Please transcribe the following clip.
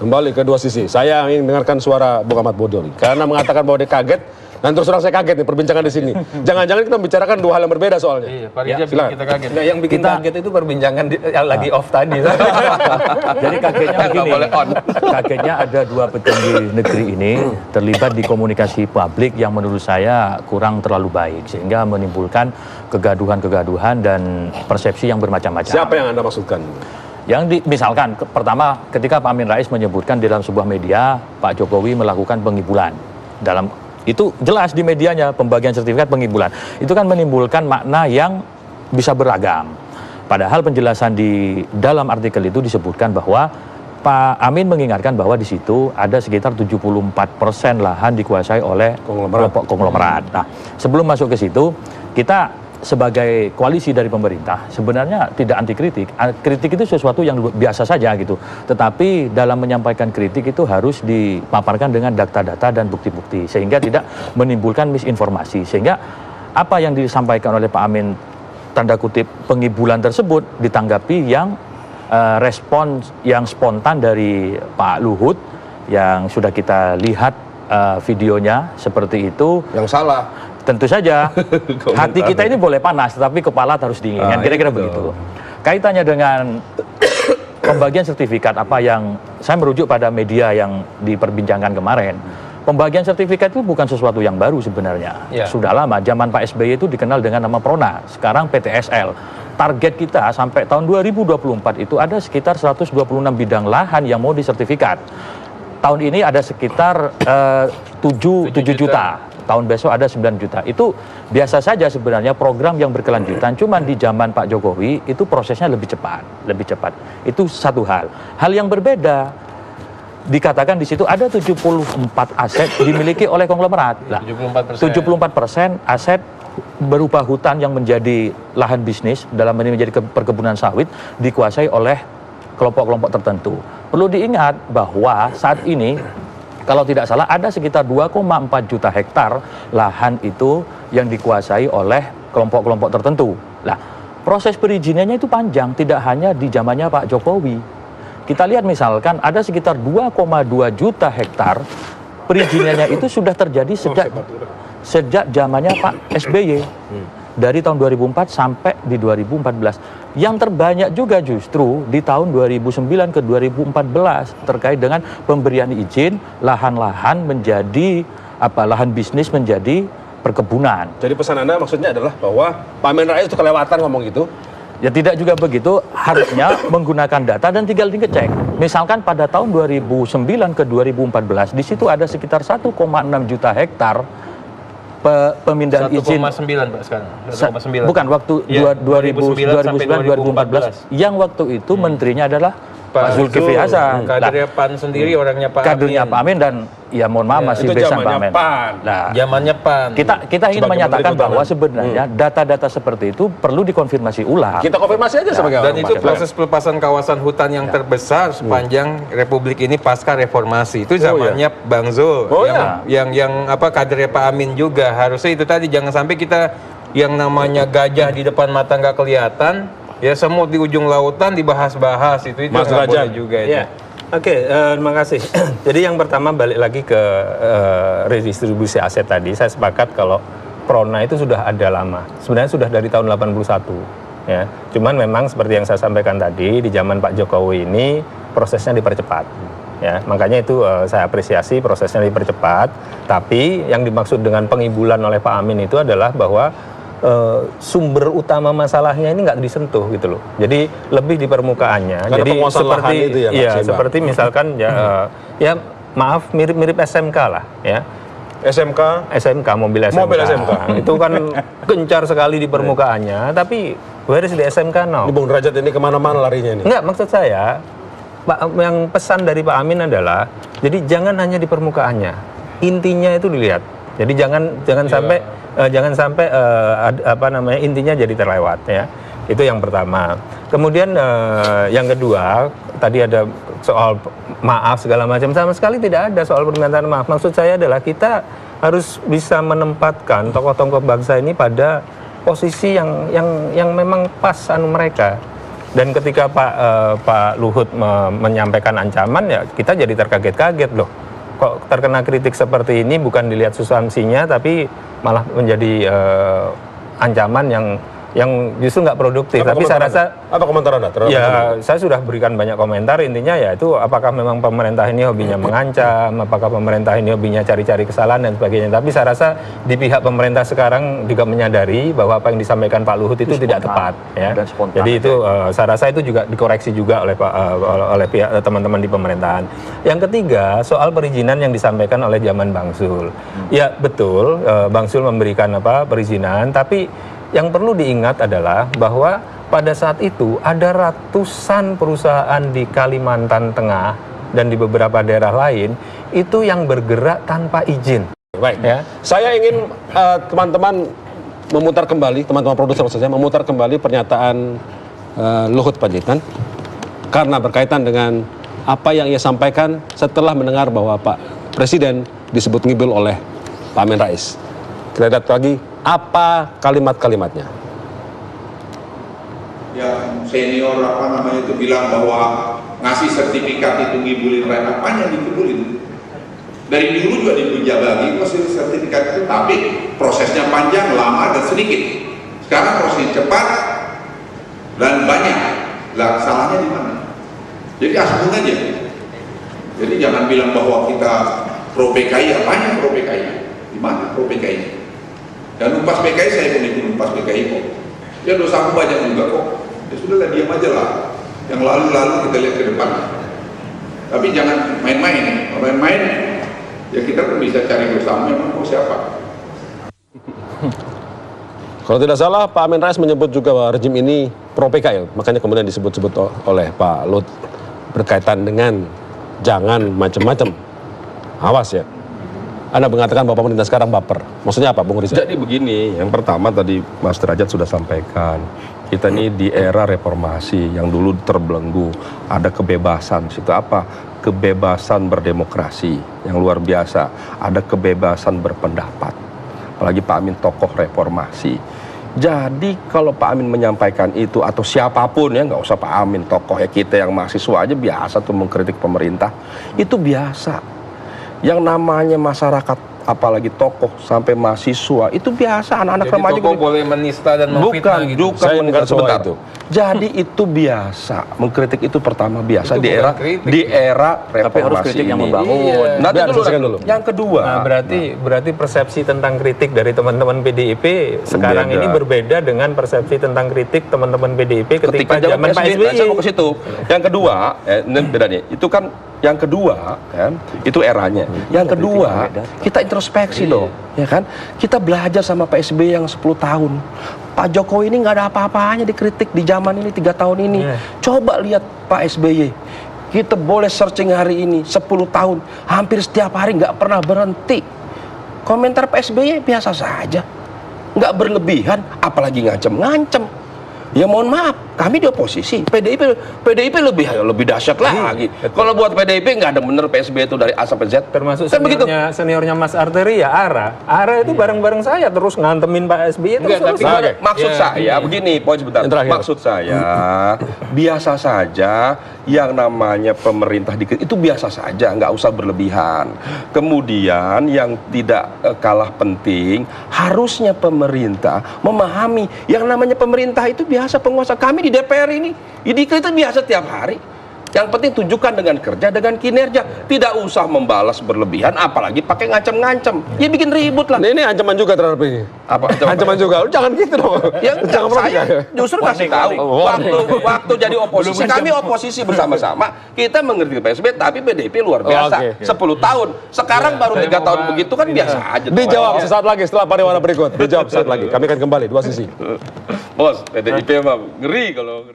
Kembali ke dua sisi. Saya ingin dengarkan suara Bung Ahmad Bodori karena mengatakan bahwa dia kaget. Dan terus terang saya kaget nih perbincangan di sini. Jangan-jangan kita membicarakan dua hal yang berbeda soalnya. Iya, Pak Rija bikin kita kaget. Nah, yang bikin kaget itu perbincangan yang lagi off tadi. Jadi kagetnya begini, kagetnya ada dua petinggi negeri ini terlibat di komunikasi publik yang menurut saya kurang terlalu baik. Sehingga menimbulkan kegaduhan-kegaduhan dan persepsi yang bermacam-macam. Siapa yang Anda maksudkan? Yang misalkan, pertama ketika Pak Amin Rais menyebutkan di dalam sebuah media, Pak Jokowi melakukan pengibulan. Itu jelas di medianya, pembagian sertifikat pengibulan. Itu kan menimbulkan makna yang bisa beragam. Padahal penjelasan di dalam artikel itu disebutkan bahwa Pak Amin mengingatkan bahwa di situ ada sekitar 74% lahan dikuasai oleh kelompok konglomerat. Nah, sebelum masuk ke situ, kita sebagai koalisi dari pemerintah sebenarnya tidak anti kritik. Kritik itu sesuatu yang biasa saja gitu. Tetapi dalam menyampaikan kritik itu harus dipaparkan dengan data-data dan bukti-bukti sehingga tidak menimbulkan misinformasi. Sehingga apa yang disampaikan oleh Pak Amin tanda kutip pengibulan tersebut ditanggapi yang respon yang spontan dari Pak Luhut yang sudah kita lihat videonya seperti itu. Yang salah. Tentu saja hati kita ini boleh panas, tetapi kepala harus dingin. Kira-kira begitu. Kaitannya dengan pembagian sertifikat, apa yang saya merujuk pada media yang diperbincangkan kemarin. Pembagian sertifikat itu bukan sesuatu yang baru sebenarnya. Sudah lama, zaman Pak SBY itu dikenal dengan nama Prona, sekarang PTSL. Target kita sampai tahun 2024 itu ada sekitar 126 bidang lahan yang mau disertifikat. Tahun ini ada sekitar 7 juta. Tahun besok ada 9 juta. Itu biasa saja sebenarnya program yang berkelanjutan. Cuman di zaman Pak Jokowi itu prosesnya lebih cepat. Itu satu hal. Hal yang berbeda, dikatakan di situ ada 74 aset dimiliki oleh konglomerat. 74% aset berupa hutan yang menjadi lahan bisnis, dalam ini menjadi perkebunan sawit, dikuasai oleh kelompok-kelompok tertentu. Perlu diingat bahwa saat ini kalau tidak salah ada sekitar 2,4 juta hektar lahan itu yang dikuasai oleh kelompok-kelompok tertentu. Nah, proses perizinannya itu panjang, tidak hanya di zamannya Pak Jokowi. Kita lihat misalkan ada sekitar 2,2 juta hektar perizinannya itu sudah terjadi sejak zamannya Pak SBY. Dari tahun 2004 sampai di 2014. Yang terbanyak juga justru di tahun 2009 ke 2014 terkait dengan pemberian izin lahan-lahan menjadi lahan bisnis menjadi perkebunan. Jadi pesan Anda maksudnya adalah bahwa Pak Amin Rais itu kelewatan ngomong gitu? Ya tidak juga begitu, harusnya menggunakan data dan tinggal dicek. Misalkan pada tahun 2009 ke 2014 di situ ada sekitar 1,6 juta hektar pemindahan izin 1,9 Pak sekarang. 1,9. Bukan waktu 2009-2014. Yang waktu itu menterinya adalah Pak Zulkifli Hasan. Kadernya PAN sendiri, orangnya Pak Amin. Kadernya Pak Amin dan ya mohon maaf masih besan Pak Amin. Nah, zamannya PAN. Kita ingin menyatakan bahwa sebenarnya data-data seperti itu perlu dikonfirmasi ulang. Kita konfirmasi aja sebagai dan itu proses pelepasan kawasan hutan yang terbesar sepanjang Republik ini pasca reformasi. Itu zamannya Bang Zul. Yang kadernya Pak Amin juga. Harusnya itu tadi jangan sampai kita yang namanya gajah di depan mata nggak kelihatan. Ya semut di ujung lautan dibahas-bahas itu nggak boleh juga itu. Oke, terima kasih. Jadi yang pertama balik lagi ke redistribusi aset tadi. Saya sepakat kalau Prona itu sudah ada lama. Sebenarnya sudah dari tahun 81. Ya, cuman memang seperti yang saya sampaikan tadi di zaman Pak Jokowi ini prosesnya dipercepat. Ya, makanya itu saya apresiasi prosesnya dipercepat. Tapi yang dimaksud dengan pengibulan oleh Pak Amin itu adalah bahwa sumber utama masalahnya ini nggak disentuh gitu loh. Jadi lebih di permukaannya. Karena jadi seperti itu ya, seperti misalkan ya maaf mirip SMK lah ya. SMK mobil SMK. Itu kan gencar sekali di permukaannya, tapi where is the SMK now? Ini Bung Derajat ini kemana-mana larinya ini. Enggak, maksud saya yang pesan dari Pak Amin adalah jadi jangan hanya di permukaannya, intinya itu dilihat. Jadi jangan sampai intinya jadi terlewat ya. Itu yang pertama. Kemudian yang kedua, tadi ada soal maaf segala macam, sama sekali tidak ada soal permintaan maaf. Maksud saya adalah kita harus bisa menempatkan tokoh-tokoh bangsa ini pada posisi yang memang pas mereka. Dan ketika Pak Luhut menyampaikan ancaman, ya kita jadi terkaget-kaget loh. Kok terkena kritik seperti ini bukan dilihat substansinya, tapi malah menjadi ancaman yang justru nggak produktif. Tapi saya rasa apa komentar Anda? Ya, saya sudah berikan banyak komentar. Intinya ya itu apakah memang pemerintah ini hobinya mengancam, apakah pemerintah ini hobinya cari-cari kesalahan dan sebagainya. Tapi saya rasa di pihak pemerintah sekarang juga menyadari bahwa apa yang disampaikan Pak Luhut itu tidak tepat. Ya. Jadi itu saya rasa itu juga dikoreksi juga oleh pihak teman-teman di pemerintahan. Yang ketiga soal perizinan yang disampaikan oleh zaman Bang Zul. Ya betul, Bang Zul memberikan perizinan, tapi yang perlu diingat adalah bahwa pada saat itu ada ratusan perusahaan di Kalimantan Tengah dan di beberapa daerah lain itu yang bergerak tanpa izin. Baik. Ya. Saya ingin teman-teman memutar kembali, teman-teman produser maksud saya, memutar kembali pernyataan Luhut Panjaitan karena berkaitan dengan apa yang ia sampaikan setelah mendengar bahwa Pak Presiden disebut ngibul oleh Pak Amin Rais. Kita lihat lagi apa kalimat-kalimatnya. Yang senior itu bilang bahwa ngasih sertifikat itu ngibulin rakyat. Apanya dikibulin? Dari dulu juga dibujabagi ngasih sertifikat itu, tapi prosesnya panjang, lama dan sedikit. Sekarang prosesnya cepat dan banyak. Lah salahnya di mana? Jadi asbun aja. Jadi jangan bilang bahwa kita pro PKI. Apanya pro PKI? Di mana pro PKI? Dan numpas PKI saya pun itu numpas PKI kok. Ya dosaku banyak juga kok. Ya sudahlah, diam aja lah. Yang lalu-lalu kita lihat ke depan. Tapi jangan main-main. Kalau main-main, ya kita pun bisa cari bersama memang kok siapa. Kalau tidak salah Pak Amin Rais menyebut juga bahwa rejim ini pro PKI. Makanya kemudian disebut-sebut oleh Pak Luhut berkaitan dengan jangan macam-macam. Awas ya. Anda mengatakan bahwa pemerintah sekarang baper. Maksudnya apa, Bung Rizal? Jadi begini, yang pertama tadi Mas Derajat sudah sampaikan, kita ini di era reformasi yang dulu terbelenggu, ada kebebasan. Situ apa? Kebebasan berdemokrasi yang luar biasa. Ada kebebasan berpendapat. Apalagi Pak Amin tokoh reformasi. Jadi kalau Pak Amin menyampaikan itu atau siapapun ya, nggak usah Pak Amin, tokoh ya kita yang mahasiswa aja biasa tuh mengkritik pemerintah, itu biasa. Yang namanya masyarakat, apalagi tokoh sampai mahasiswa, itu biasa anak-anak remaja. Jadi tokoh boleh menista dan memfitnah gitu. Bukan menista sebentar. Jadi itu biasa, mengkritik itu pertama biasa itu di era reformasi. Tapi harus kritik yang membangun. Iya. Nanti dulu. Yang kedua. Nah, berarti persepsi tentang kritik dari teman-teman PDIP sekarang ini berbeda dengan persepsi tentang kritik teman-teman PDIP ketika zaman Pak SBY. Saya mau ke situ. Yang kedua, ini beda nih. Itu kan yang kedua, kan, itu eranya. Yang kedua, kita introspeksi dong, ya kan? Kita belajar sama Pak SBY yang 10 tahun. Pak Jokowi ini nggak ada apa-apanya dikritik di zaman ini 3 tahun ini. Coba lihat Pak SBY. Kita boleh searching hari ini 10 tahun, hampir setiap hari nggak pernah berhenti. Komentar Pak SBY biasa saja, nggak berlebihan, apalagi ngancem-ngancem. Ya mohon maaf, kami di oposisi. PDIP lebih dahsyat lagi. Kalau buat PDIP nggak ada bener PSB itu dari A sampai Z. Termasuk kan seniornya Mas Arteri ya Ara itu bareng-bareng saya terus ngantemin Pak SBY terus. Maksud saya begini, poin sebentar. Maksud saya biasa saja yang namanya pemerintah dikritik itu biasa saja, nggak usah berlebihan. Kemudian yang tidak kalah penting, harusnya pemerintah memahami yang namanya pemerintah itu biasa penguasa. Kami di DPR ini dikritik biasa tiap hari. Yang penting tunjukkan dengan kerja, dengan kinerja. Tidak usah membalas berlebihan, apalagi pakai ngancam-ngancam. Ya bikin ribut lah. Ini ancaman juga terhadap ini. Apa? Ancaman juga. Lu jangan gitu dong. Ya, jangan saya justru kasih tahu. Waktu jadi oposisi, kami oposisi bersama-sama. Kita mengerti PSB, tapi PDIP luar biasa. 10 tahun. Sekarang baru 3 tahun begitu kan biasa aja. Dijawab sesaat lagi setelah pariwara berikut. Dijawab sesaat lagi. Kami akan kembali dua sisi. Bos, PDIP mah ngeri kalau